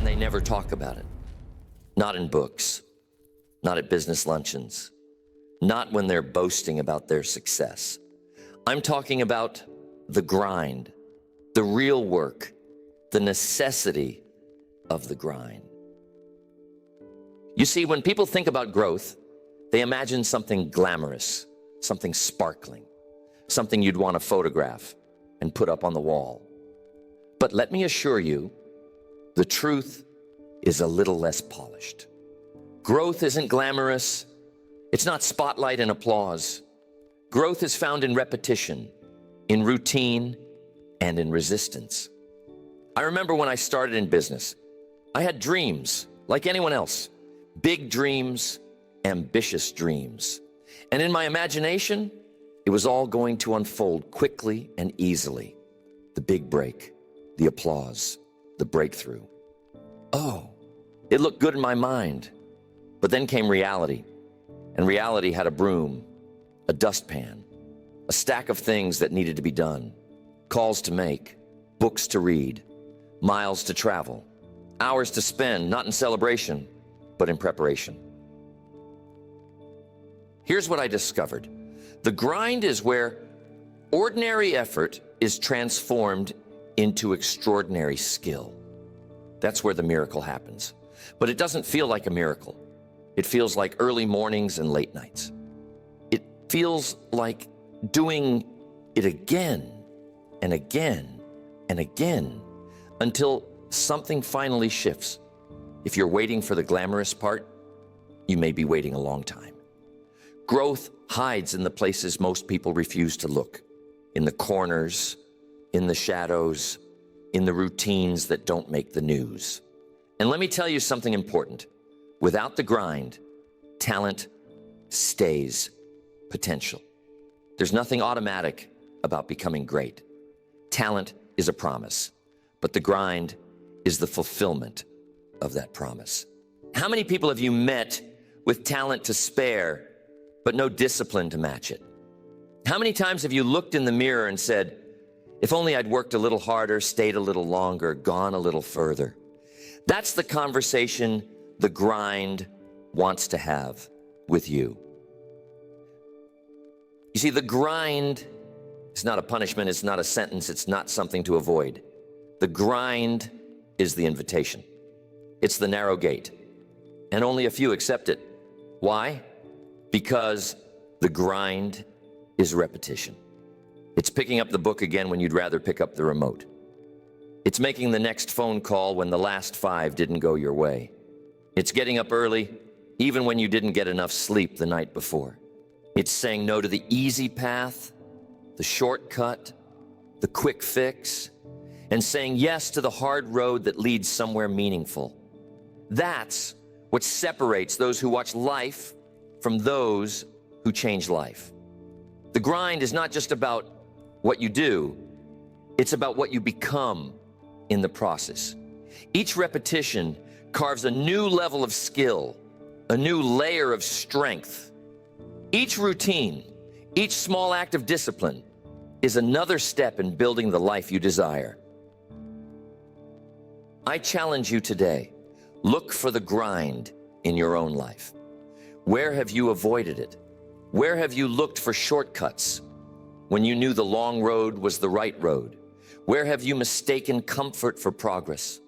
and they never talk about it. Not in books, not at business luncheons, not when they're boasting about their success. I'm talking about the grind, the real work, the necessity of the grind. You see, when people think about growth, they imagine something glamorous, something sparkling, something you'd want to photograph and put up on the wall. But let me assure you, the truth is a little less polished. Growth isn't glamorous. It's not spotlight and applause. Growth is found in repetition, in routine, and in resistance. I remember when I started in business, I had dreams like anyone else, big dreams, ambitious dreams. And in my imagination, it was all going to unfold quickly and easily. The big break, the applause, the breakthrough. Oh, it looked good in my mind. But then came reality. And reality had a broom, a dustpan, a stack of things that needed to be done, calls to make, books to read, miles to travel, hours to spend, not in celebration, but in preparation. Here's what I discovered. The grind is where ordinary effort is transformed into extraordinary skill. That's where the miracle happens. But it doesn't feel like a miracle. It feels like early mornings and late nights. It feels like doing it again and again and again until something finally shifts. If you're waiting for the glamorous part, you may be waiting a long time. Growth hides in the places most people refuse to look, in the corners, in the shadows, in the routines that don't make the news. And let me tell you something important. Without the grind, talent stays potential. There's nothing automatic about becoming great. Talent is a promise, but the grind is the fulfillment of that promise. How many people have you met with talent to spare, but no discipline to match it? How many times have you looked in the mirror and said, if only I'd worked a little harder, stayed a little longer, gone a little further? That's the conversation the grind wants to have with you. You see, the grind is not a punishment, it's not a sentence, it's not something to avoid. The grind is the invitation. It's the narrow gate, and only a few accept it. Why? Because the grind is repetition. It's picking up the book again when you'd rather pick up the remote. It's making the next phone call when the last 5 didn't go your way. It's getting up early, even when you didn't get enough sleep the night before. It's saying no to the easy path, the shortcut, the quick fix, and saying yes to the hard road that leads somewhere meaningful. That's what separates those who watch life from those who change life. The grind is not just about what you do, it's about what you become in the process. Each repetition carves a new level of skill, a new layer of strength. Each routine, each small act of discipline is another step in building the life you desire. I challenge you today, look for the grind in your own life. Where have you avoided it? Where have you looked for shortcuts when you knew the long road was the right road? Where have you mistaken comfort for progress?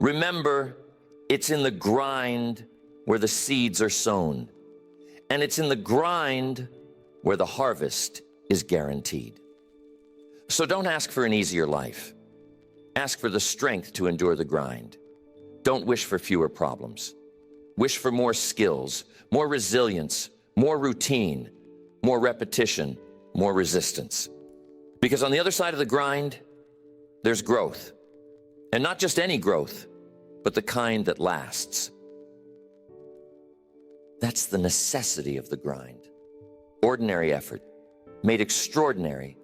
Remember, it's in the grind where the seeds are sown, and it's in the grind where the harvest is guaranteed. So don't ask for an easier life. Ask for the strength to endure the grind. Don't wish for fewer problems. Wish for more skills, more resilience, more routine, more repetition, more resistance. Because on the other side of the grind, there's growth. And not just any growth, but the kind that lasts. That's the necessity of the grind. Ordinary effort, made extraordinary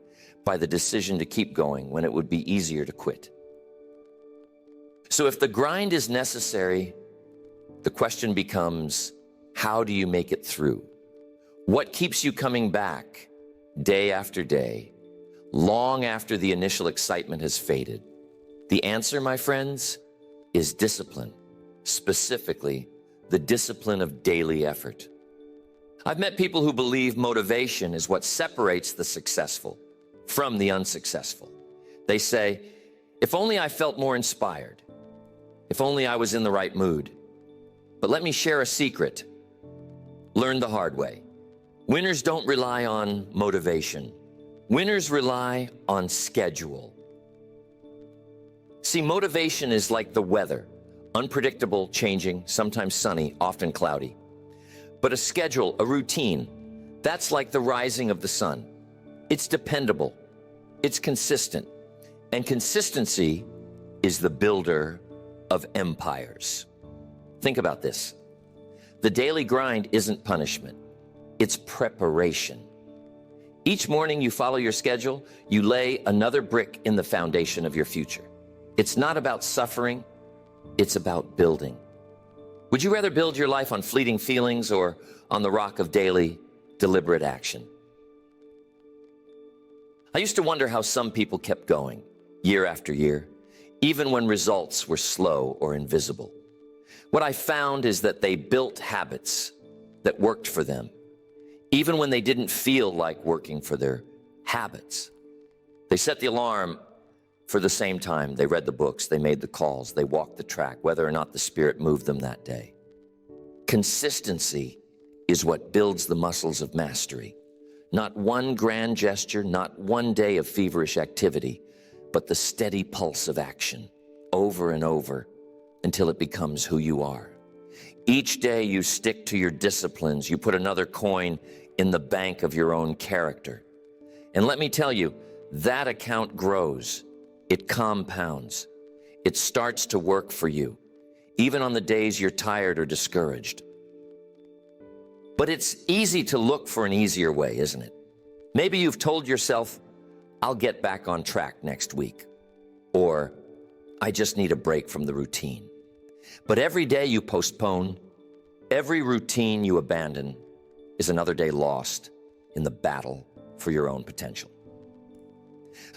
by the decision to keep going when it would be easier to quit. So if the grind is necessary, the question becomes, how do you make it through? What keeps you coming back day after day, long after the initial excitement has faded? The answer, my friends, is discipline, specifically the discipline of daily effort. I've met people who believe motivation is what separates the successful from the unsuccessful. They say, if only I felt more inspired, if only I was in the right mood. But let me share a secret. Learn the hard way. Winners don't rely on motivation. Winners rely on schedule. See, motivation is like the weather, unpredictable, changing, sometimes sunny, often cloudy. But a schedule, a routine, that's like the rising of the sun. It's dependable, it's consistent, and consistency is the builder of empires. Think about this. The daily grind isn't punishment, it's preparation. Each morning you follow your schedule, you lay another brick in the foundation of your future. It's not about suffering, it's about building. Would you rather build your life on fleeting feelings or on the rock of daily, deliberate action? I used to wonder how some people kept going, year after year, even when results were slow or invisible. What I found is that they built habits that worked for them, even when they didn't feel like working for their habits. They set the alarm for the same time. They read the books, they made the calls, they walked the track, whether or not the Spirit moved them that day. Consistency is what builds the muscles of mastery. Not one grand gesture, not one day of feverish activity, but the steady pulse of action, over and over, until it becomes who you are. Each day you stick to your disciplines, you put another coin in the bank of your own character. And let me tell you, that account grows. It compounds. It starts to work for you, even on the days you're tired or discouraged. But it's easy to look for an easier way, isn't it? Maybe you've told yourself, I'll get back on track next week, or I just need a break from the routine. But every day you postpone, every routine you abandon is another day lost in the battle for your own potential.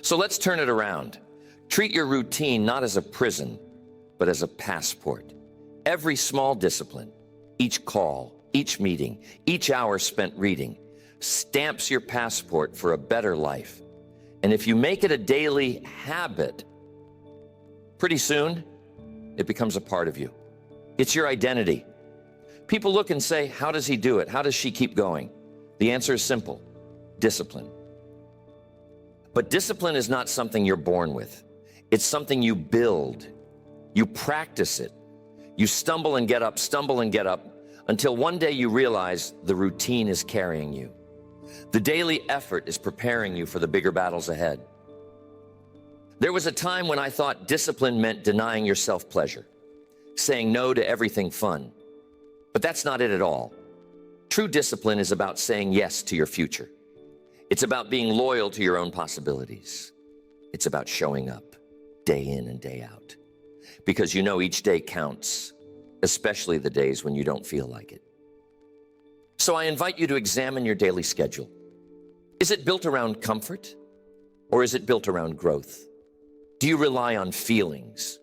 So let's turn it around. Treat your routine not as a prison, but as a passport. Every small discipline, each call, each meeting, each hour spent reading, stamps your passport for a better life. And if you make it a daily habit, pretty soon, it becomes a part of you. It's your identity. People look and say, how does he do it? How does she keep going? The answer is simple: discipline. But discipline is not something you're born with. It's something you build. You practice it. You stumble and get up, until one day you realize the routine is carrying you. The daily effort is preparing you for the bigger battles ahead. There was a time when I thought discipline meant denying yourself pleasure, saying no to everything fun. But that's not it at all. True discipline is about saying yes to your future. It's about being loyal to your own possibilities. It's about showing up day in and day out, because you know each day counts, especially the days when you don't feel like it. So I invite you to examine your daily schedule. Is it built around comfort, or is it built around growth? Do you rely on feelings,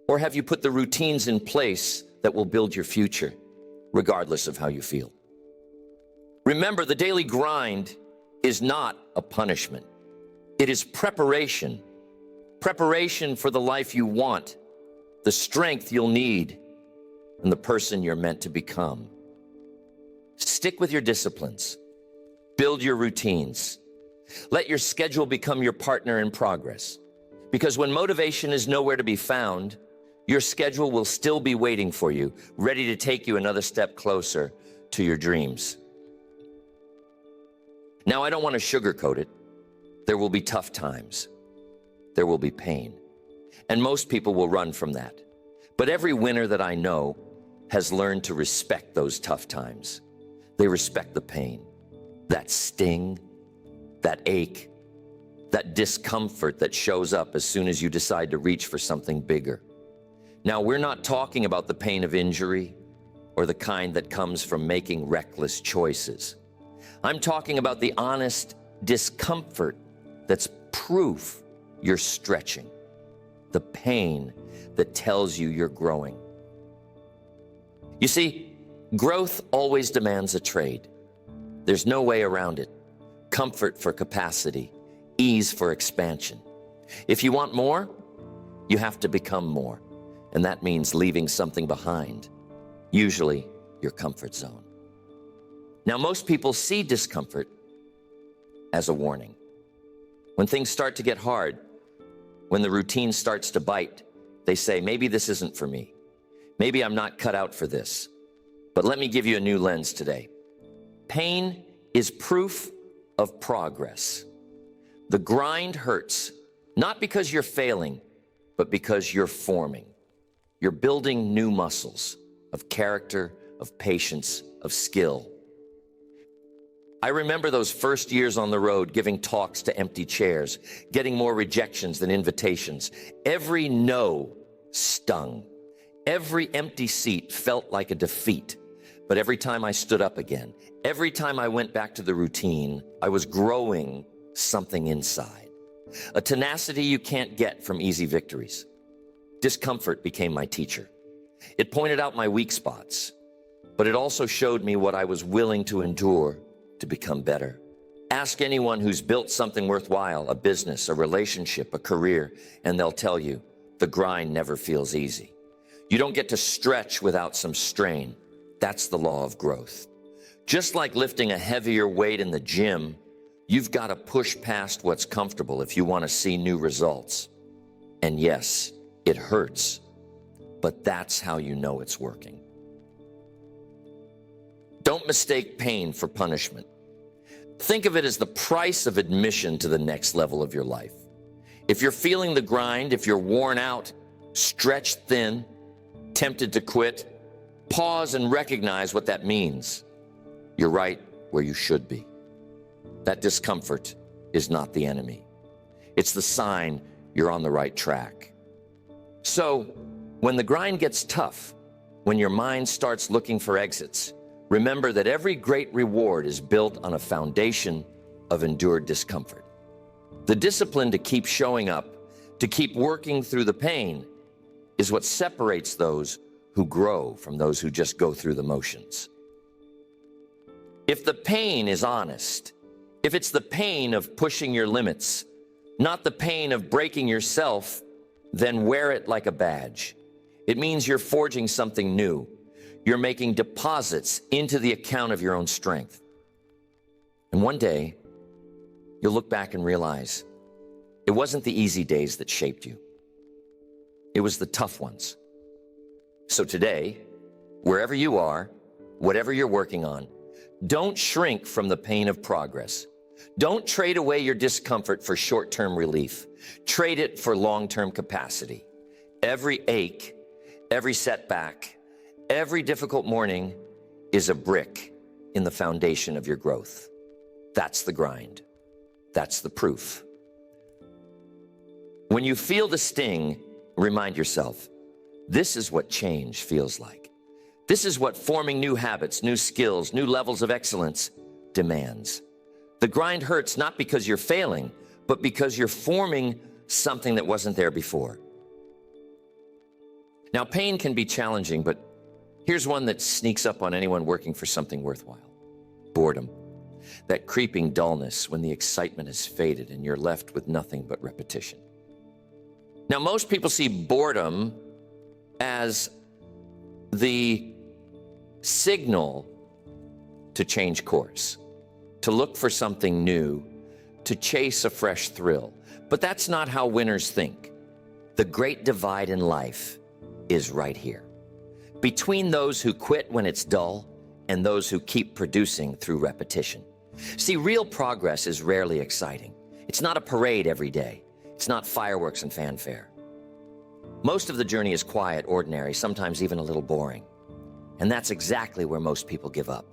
or have you put the routines in place that will build your future, regardless of how you feel? Remember, the daily grind is not a punishment. It is preparation. Preparation for the life you want, the strength you'll need, and the person you're meant to become. Stick with your disciplines. Build your routines. Let your schedule become your partner in progress. Because when motivation is nowhere to be found, your schedule will still be waiting for you, ready to take you another step closer to your dreams. Now, I don't want to sugarcoat it. There will be tough times. There will be pain. And most people will run from that. But every winner that I know has learned to respect those tough times. They respect the pain, that sting, that ache, that discomfort that shows up as soon as you decide to reach for something bigger. Now, we're not talking about the pain of injury or the kind that comes from making reckless choices. I'm talking about the honest discomfort that's proof you're stretching. the pain that tells you you're growing. You see, growth always demands a trade. There's no way around it. Comfort for capacity, ease for expansion. If you want more, you have to become more. And that means leaving something behind, usually your comfort zone. Now, most people see discomfort as a warning. When things start to get hard, when the routine starts to bite, they say, maybe this isn't for me. Maybe I'm not cut out for this. But let me give you a new lens today. Pain is proof of progress. The grind hurts, not because you're failing, but because you're forming. You're building new muscles of character, of patience, of skill. I remember those first years on the road, giving talks to empty chairs, getting more rejections than invitations. Every no stung. Every empty seat felt like a defeat. But every time I stood up again, every time I went back to the routine, I was growing something inside. A tenacity you can't get from easy victories. Discomfort became my teacher. It pointed out my weak spots, but it also showed me what I was willing to endure to become better. Ask anyone who's built something worthwhile, a business, a relationship, a career, and they'll tell you the grind never feels easy. You don't get to stretch without some strain. That's the law of growth. Just like lifting a heavier weight in the gym, you've got to push past what's comfortable if you want to see new results. And yes, it hurts, but that's how you know it's working. Don't mistake pain for punishment. Think of it as the price of admission to the next level of your life. If you're feeling the grind, if you're worn out, stretched thin, tempted to quit, pause and recognize what that means. You're right where you should be. That discomfort is not the enemy. It's the sign you're on the right track. So, when the grind gets tough, when your mind starts looking for exits, remember that every great reward is built on a foundation of endured discomfort. The discipline to keep showing up, to keep working through the pain, is what separates those who grow from those who just go through the motions. If the pain is honest, if it's the pain of pushing your limits, not the pain of breaking yourself, then wear it like a badge. It means you're forging something new. You're making deposits into the account of your own strength. And one day, you'll look back and realize it wasn't the easy days that shaped you. It was the tough ones. So today, wherever you are, whatever you're working on, don't shrink from the pain of progress. Don't trade away your discomfort for short-term relief. Trade it for long-term capacity. Every ache, every setback, every difficult morning is a brick in the foundation of your growth. That's the grind. That's the proof. When you feel the sting, remind yourself, this is what change feels like. This is what forming new habits, new skills, new levels of excellence demands. The grind hurts not because you're failing, but because you're forming something that wasn't there before. Now, pain can be challenging, but here's one that sneaks up on anyone working for something worthwhile. Boredom. That creeping dullness when the excitement has faded and you're left with nothing but repetition. Now, most people see boredom as the signal to change course, to look for something new, to chase a fresh thrill. But that's not how winners think. The great divide in life is right here, between those who quit when it's dull and those who keep producing through repetition. See, real progress is rarely exciting. It's not a parade every day. It's not fireworks and fanfare. Most of the journey is quiet, ordinary, sometimes even a little boring. And that's exactly where most people give up.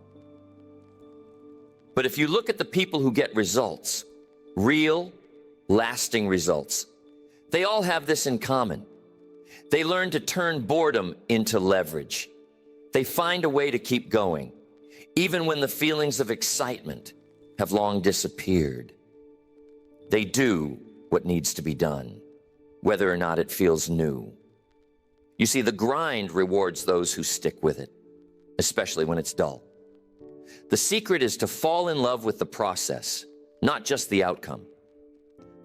But if you look at the people who get results, real, lasting results, they all have this in common. They learn to turn boredom into leverage. They find a way to keep going, even when the feelings of excitement have long disappeared. They do what needs to be done whether or not it feels new. You see, the grind rewards those who stick with it, especially when it's dull. The secret is to fall in love with the process, not just the outcome.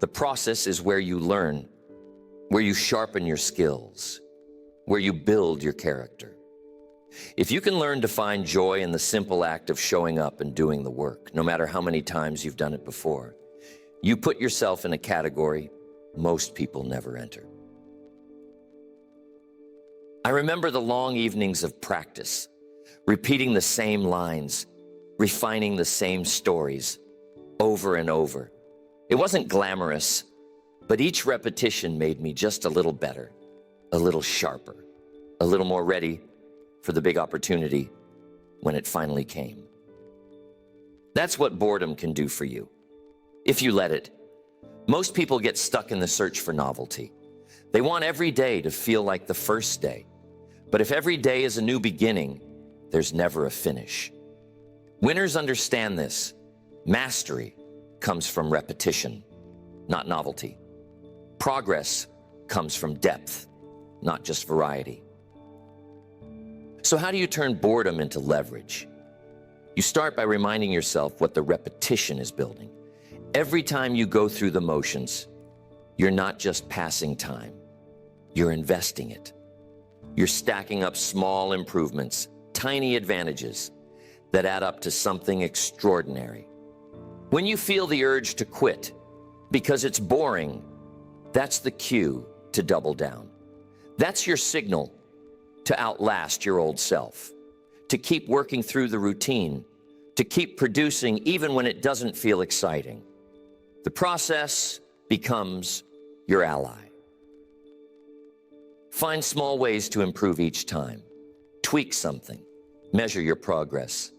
The process is where you learn, where you sharpen your skills, where you build your character. If you can learn to find joy in the simple act of showing up and doing the work, no matter how many times you've done it before, you put yourself in a category most people never enter. I remember the long evenings of practice, repeating the same lines, refining the same stories over and over. It wasn't glamorous, but each repetition made me just a little better, a little sharper, a little more ready for the big opportunity when it finally came. That's what boredom can do for you, if you let it. Most people get stuck in the search for novelty. They want every day to feel like the first day. But if every day is a new beginning, there's never a finish. Winners understand this. Mastery comes from repetition, not novelty. Progress comes from depth, not just variety. So how do you turn boredom into leverage? You start by reminding yourself what the repetition is building. Every time you go through the motions, you're not just passing time, you're investing it. You're stacking up small improvements, tiny advantages that add up to something extraordinary. When you feel the urge to quit because it's boring, that's the cue to double down. That's your signal to outlast your old self, to keep working through the routine, to keep producing even when it doesn't feel exciting. The process becomes your ally. Find small ways to improve each time. Tweak something. Measure your progress.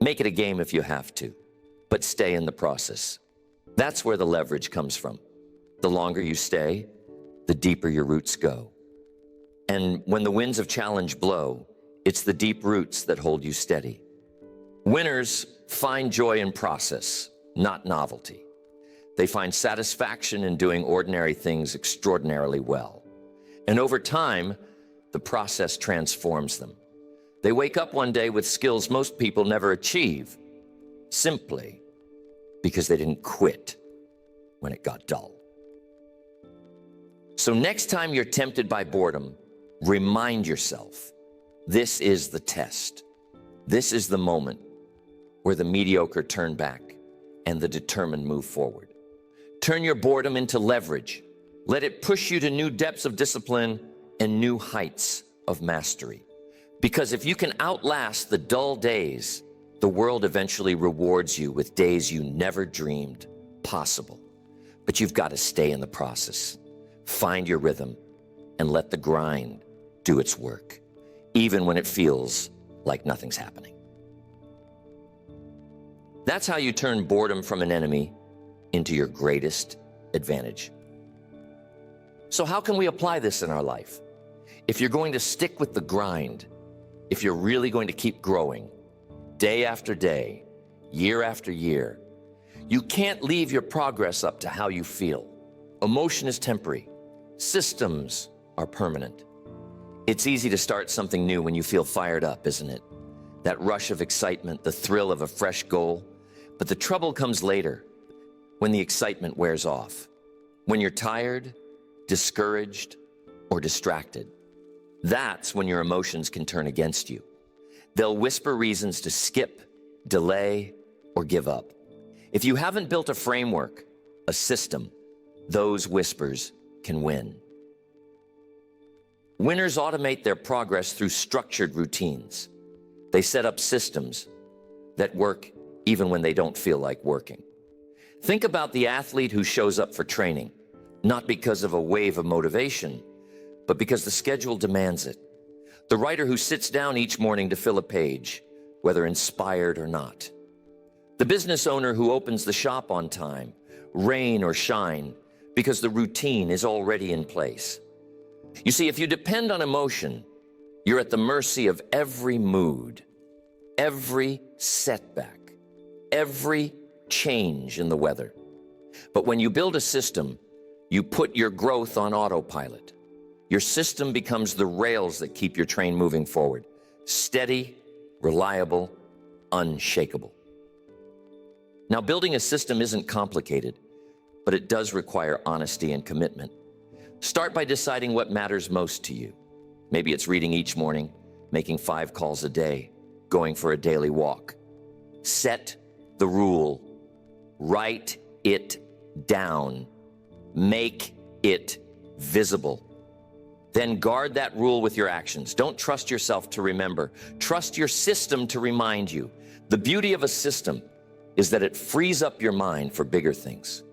Make it a game if you have to, but stay in the process. That's where the leverage comes from. The longer you stay, the deeper your roots go. And when the winds of challenge blow, it's the deep roots that hold you steady. Winners find joy in process, not novelty. They find satisfaction in doing ordinary things extraordinarily well. And over time, the process transforms them. They wake up one day with skills most people never achieve, simply because they didn't quit when it got dull. So next time you're tempted by boredom, remind yourself, this is the test. This is the moment where the mediocre turn back and the determined move forward. Turn your boredom into leverage. Let it push you to new depths of discipline and new heights of mastery. Because if you can outlast the dull days, the world eventually rewards you with days you never dreamed possible. But you've got to stay in the process. Find your rhythm and let the grind do its work, even when it feels like nothing's happening. That's how you turn boredom from an enemy into your greatest advantage. So how can we apply this in our life? If you're going to stick with the grind, if you're really going to keep growing, day after day, year after year, you can't leave your progress up to how you feel. Emotion is temporary. Systems are permanent. It's easy to start something new when you feel fired up, isn't it? That rush of excitement, the thrill of a fresh goal. But the trouble comes later, when the excitement wears off, when you're tired, discouraged, or distracted. That's when your emotions can turn against you. They'll whisper reasons to skip, delay, or give up. If you haven't built a framework, a system, those whispers can win. Winners automate their progress through structured routines. They set up systems that work even when they don't feel like working. Think about the athlete who shows up for training, not because of a wave of motivation, but because the schedule demands it. The writer who sits down each morning to fill a page, whether inspired or not. The business owner who opens the shop on time, rain or shine, because the routine is already in place. You see, if you depend on emotion, you're at the mercy of every mood, every setback, every change in the weather. But when you build a system, You put your growth on autopilot. Your system becomes the rails that keep your train moving forward. Steady, reliable, unshakable. Now, building a system isn't complicated, but it does require honesty and commitment. Start by deciding what matters most to you. Maybe it's reading each morning, making 5 calls a day, going for a daily walk. Set the rule. Write it down. Make it visible. Then guard that rule with your actions. Don't trust yourself to remember. Trust your system to remind you. The beauty of a system is that it frees up your mind for bigger things.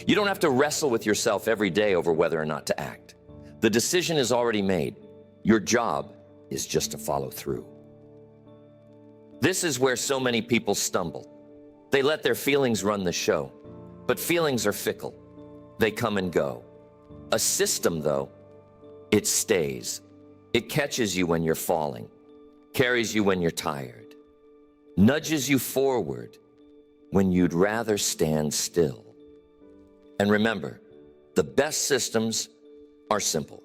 You don't have to wrestle with yourself every day over whether or not to act. The decision is already made. Your job is just to follow through. This is where so many people stumble. They let their feelings run the show, but feelings are fickle. They come and go. A system, though, it stays. It catches you when you're falling, carries you when you're tired, nudges you forward when you'd rather stand still. And remember, the best systems are simple.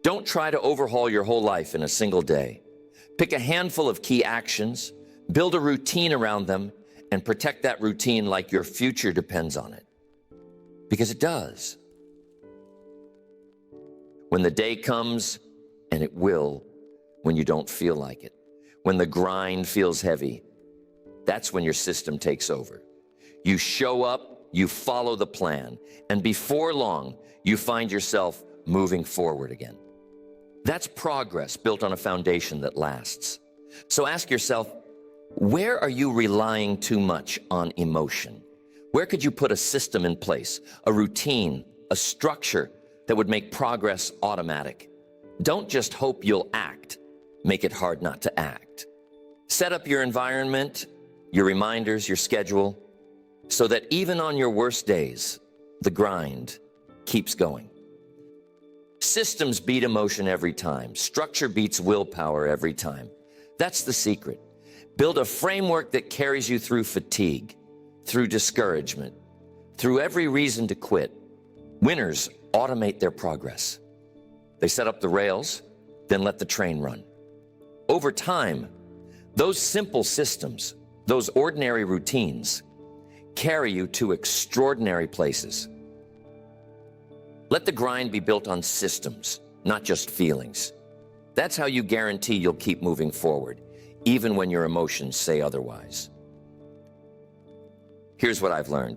Don't try to overhaul your whole life in a single day. Pick a handful of key actions, build a routine around them, and protect that routine like your future depends on it. Because it does. When the day comes, and it will, when you don't feel like it, when the grind feels heavy, that's when your system takes over. You show up, you follow the plan, and before long, you find yourself moving forward again. That's progress built on a foundation that lasts. So ask yourself, where are you relying too much on emotion? Where could you put a system in place, a routine, a structure that would make progress automatic? Don't just hope you'll act. Make it hard not to act. Set up your environment, your reminders, your schedule, so that even on your worst days, the grind keeps going. Systems beat emotion every time. Structure beats willpower every time. That's the secret. Build a framework that carries you through fatigue, through discouragement, through every reason to quit. Winners automate their progress. They set up the rails, then let the train run. Over time, those simple systems, those ordinary routines, carry you to extraordinary places. Let the grind be built on systems, not just feelings. That's how you guarantee you'll keep moving forward, even when your emotions say otherwise. Here's what I've learned.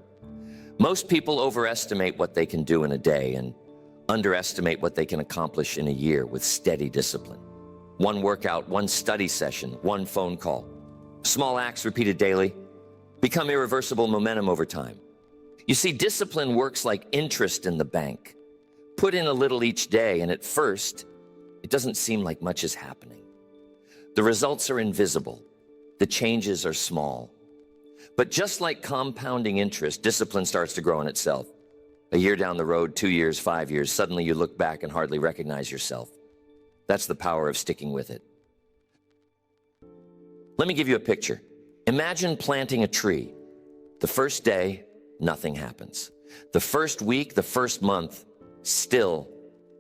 Most people overestimate what they can do in a day and underestimate what they can accomplish in a year with steady discipline. One workout, one study session, one phone call. Small acts repeated daily become irreversible momentum over time. You see, discipline works like interest in the bank. Put in a little each day, and at first, it doesn't seem like much is happening. The results are invisible. The changes are small. But just like compounding interest, discipline starts to grow in itself. A year down the road, 2 years, 5 years, suddenly you look back and hardly recognize yourself. That's the power of sticking with it. Let me give you a picture. Imagine planting a tree. The first day, nothing happens. The first week, the first month, still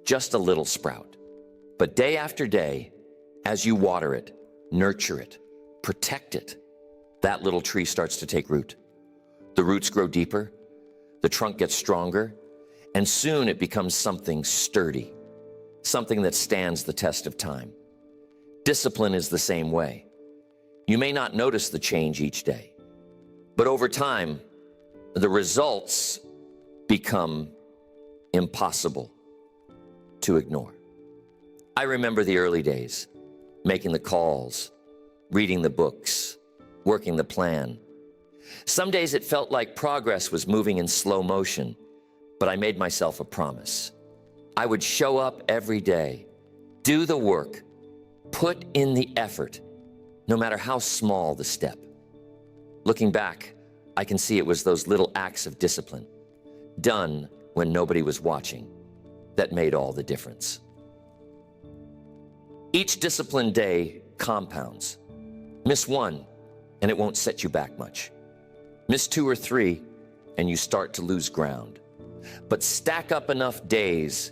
just a little sprout. But day after day, as you water it, nurture it, protect it, that little tree starts to take root. The roots grow deeper, the trunk gets stronger, and soon it becomes something sturdy, something that stands the test of time. Discipline is the same way. You may not notice the change each day, but over time, the results become impossible to ignore. I remember the early days, making the calls, reading the books, working the plan. Some days it felt like progress was moving in slow motion, but I made myself a promise. I would show up every day, do the work, put in the effort, no matter how small the step. Looking back, I can see it was those little acts of discipline, done when nobody was watching, that made all the difference. Each disciplined day compounds. Miss one, and it won't set you back much. Miss 2 or 3, and you start to lose ground. But stack up enough days,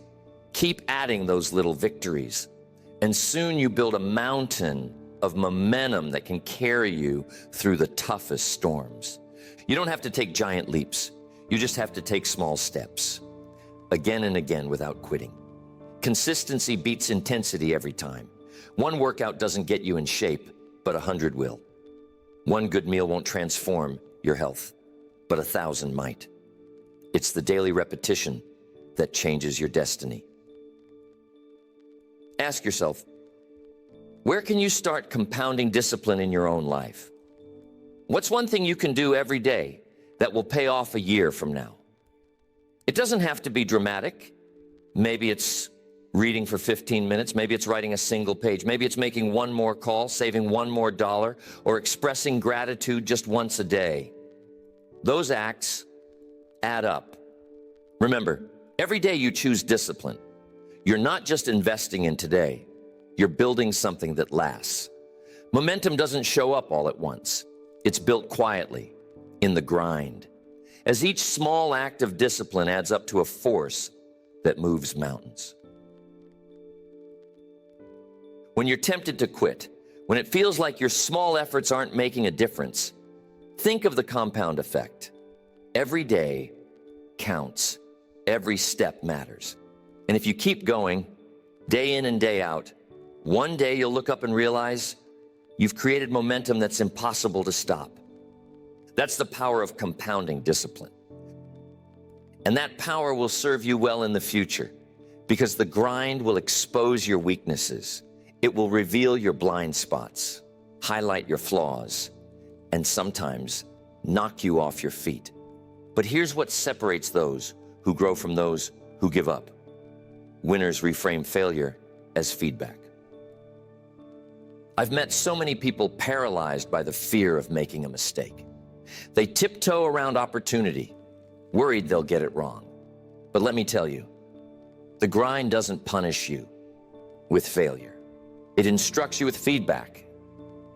keep adding those little victories, and soon you build a mountain of momentum that can carry you through the toughest storms. You don't have to take giant leaps. You just have to take small steps, again and again without quitting. Consistency beats intensity every time. One workout doesn't get you in shape, but 100 will. One good meal won't transform your health, but 1,000 might. It's the daily repetition that changes your destiny. Ask yourself, where can you start compounding discipline in your own life? What's one thing you can do every day that will pay off a year from now? It doesn't have to be dramatic. Maybe it's reading for 15 minutes. Maybe it's writing a single page. Maybe it's making one more call, saving one more dollar, or expressing gratitude just once a day. Those acts add up. Remember, every day you choose discipline. You're not just investing in today. You're building something that lasts. Momentum doesn't show up all at once. It's built quietly, in the grind. As each small act of discipline adds up to a force that moves mountains. When you're tempted to quit, when it feels like your small efforts aren't making a difference, think of the compound effect. Every day counts. Every step matters. And if you keep going, day in and day out, one day you'll look up and realize you've created momentum that's impossible to stop. That's the power of compounding discipline. And that power will serve you well in the future because the grind will expose your weaknesses. It will reveal your blind spots, highlight your flaws, and sometimes knock you off your feet. But here's what separates those who grow from those who give up. Winners reframe failure as feedback. I've met so many people paralyzed by the fear of making a mistake. They tiptoe around opportunity, worried they'll get it wrong. But let me tell you, the grind doesn't punish you with failure. It instructs you with feedback.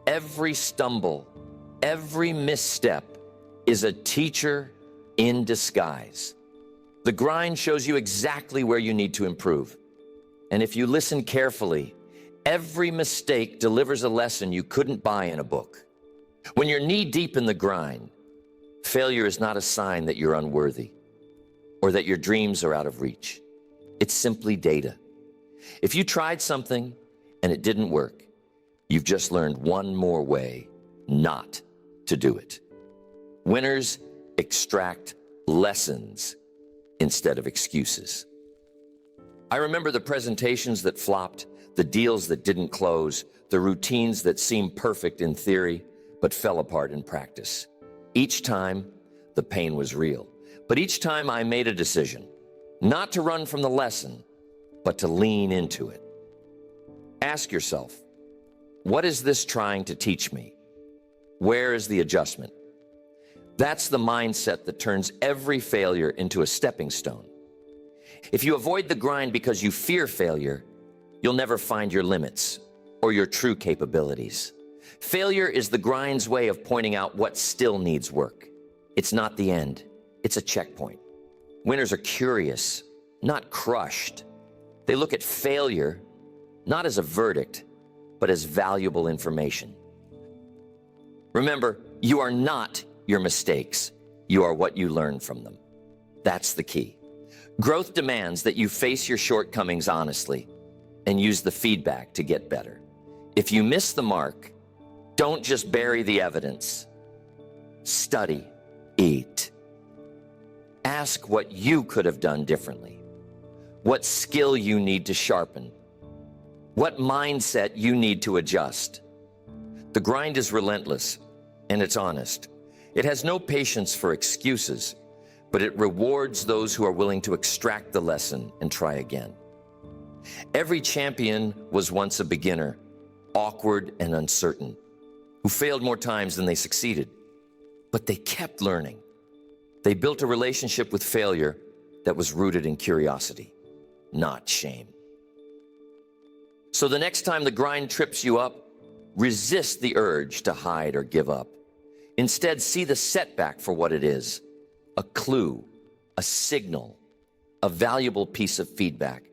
Every stumble, every misstep is a teacher in disguise. The grind shows you exactly where you need to improve. And if you listen carefully, every mistake delivers a lesson you couldn't buy in a book. When you're knee-deep in the grind, failure is not a sign that you're unworthy or that your dreams are out of reach. It's simply data. If you tried something and it didn't work, you've just learned one more way not to do it. Winners extract lessons instead of excuses. I remember the presentations that flopped, the deals that didn't close, the routines that seemed perfect in theory but fell apart in practice. Each time, the pain was real. But each time I made a decision, not to run from the lesson, but to lean into it. Ask yourself, what is this trying to teach me? Where is the adjustment? That's the mindset that turns every failure into a stepping stone. If you avoid the grind because you fear failure, you'll never find your limits or your true capabilities. Failure is the grind's way of pointing out what still needs work. It's not the end, it's a checkpoint. Winners are curious, not crushed. They look at failure not as a verdict, but as valuable information. Remember, you are not your mistakes. You are what you learn from them. That's the key. Growth demands that you face your shortcomings honestly and use the feedback to get better. If you miss the mark, don't just bury the evidence. Study, eat. Ask what you could have done differently, what skill you need to sharpen, what mindset you need to adjust. The grind is relentless and it's honest. It has no patience for excuses, but it rewards those who are willing to extract the lesson and try again. Every champion was once a beginner, awkward and uncertain, who failed more times than they succeeded. But they kept learning. They built a relationship with failure that was rooted in curiosity, not shame. So the next time the grind trips you up, resist the urge to hide or give up. Instead, see the setback for what it is, a clue, a signal a valuable piece of feedback.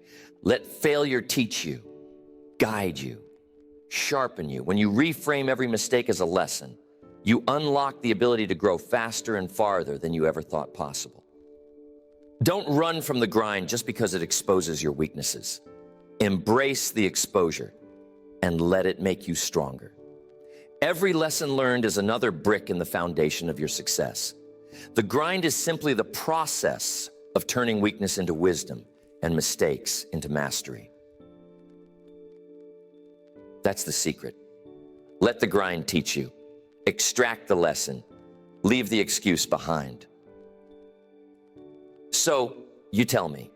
Let failure teach you, guide you, sharpen you. When you reframe every mistake as a lesson, you unlock the ability to grow faster and farther than you ever thought possible. Don't run from the grind just because it exposes your weaknesses. Embrace the exposure and let it make you stronger. Every lesson learned is another brick in the foundation of your success. The grind is simply the process of turning weakness into wisdom and mistakes into mastery. That's the secret. Let the grind teach you. Extract the lesson. Leave the excuse behind. So, you tell me,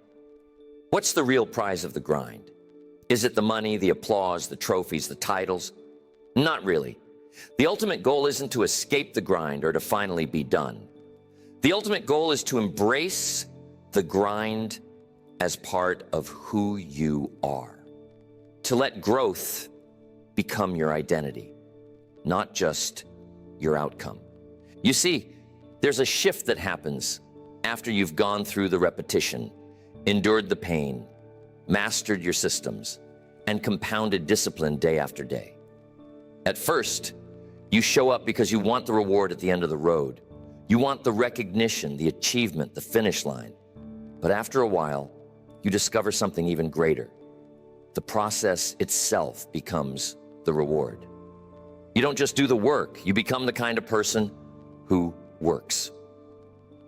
what's the real prize of the grind? Is it the money, the applause, the trophies, the titles? Not really. The ultimate goal isn't to escape the grind or to finally be done. The ultimate goal is to embrace the grind as part of who you are. To let growth become your identity, not just your outcome. You see, there's a shift that happens after you've gone through the repetition, endured the pain, mastered your systems, and compounded discipline day after day. At first, you show up because you want the reward at the end of the road. You want the recognition, the achievement, the finish line. But after a while, you discover something even greater. The process itself becomes the reward. You don't just do the work, you become the kind of person who works.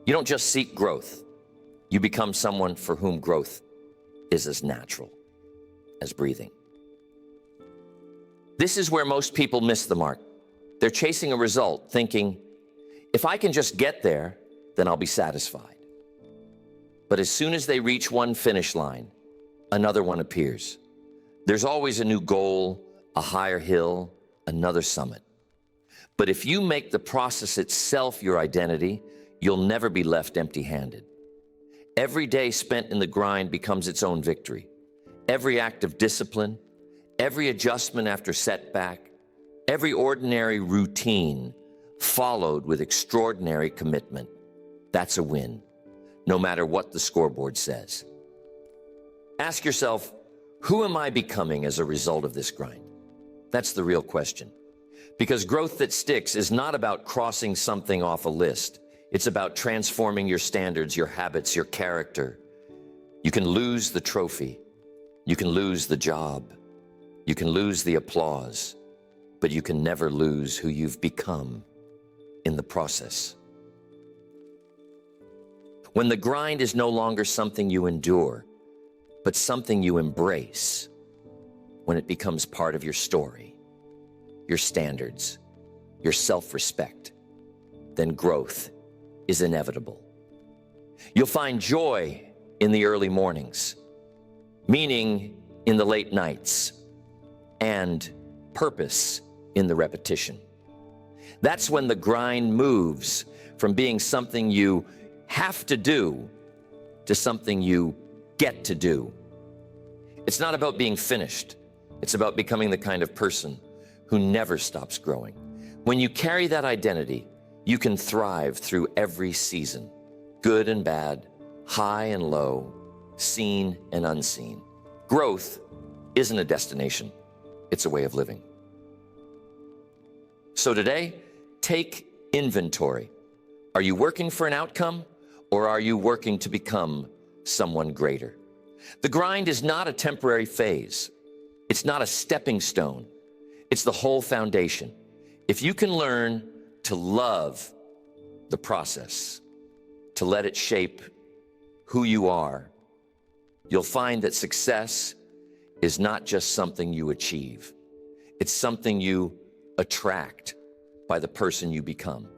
You don't just seek growth, you become someone for whom growth is as natural as breathing. This is where most people miss the mark. They're chasing a result, thinking, if I can just get there, then I'll be satisfied. But as soon as they reach one finish line, another one appears. There's always a new goal, a higher hill, another summit. But if you make the process itself your identity, you'll never be left empty-handed. Every day spent in the grind becomes its own victory. Every act of discipline, every adjustment after setback, every ordinary routine followed with extraordinary commitment. That's a win, no matter what the scoreboard says. Ask yourself, who am I becoming as a result of this grind? That's the real question. Because growth that sticks is not about crossing something off a list. It's about transforming your standards, your habits, your character. You can lose the trophy. You can lose the job. You can lose the applause. But you can never lose who you've become in the process. When the grind is no longer something you endure, but something you embrace, when it becomes part of your story, your standards, your self-respect, then growth is inevitable. You'll find joy in the early mornings, meaning in the late nights, and purpose in the repetition. That's when the grind moves from being something you have to do to something you get to do. It's not about being finished. It's about becoming the kind of person who never stops growing. When you carry that identity, you can thrive through every season, good and bad, high and low, seen and unseen. Growth isn't a destination, it's a way of living. So today, take inventory. Are you working for an outcome, or are you working to become someone greater? The grind is not a temporary phase. It's not a stepping stone. It's the whole foundation. If you can learn to love the process, to let it shape who you are, you'll find that success is not just something you achieve. It's something you attract by the person you become.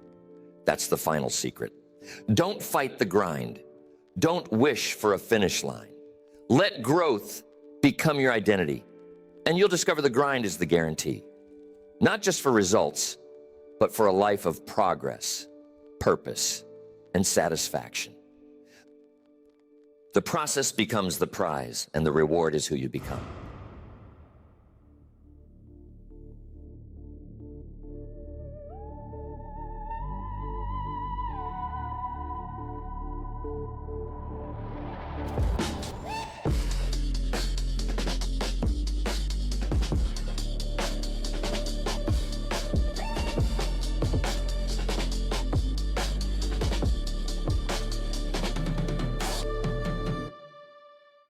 That's the final secret. Don't fight the grind. Don't wish for a finish line. Let growth become your identity, and you'll discover the grind is the guarantee. Not just for results, but for a life of progress, purpose, and satisfaction. The process becomes the prize, and the reward is who you become.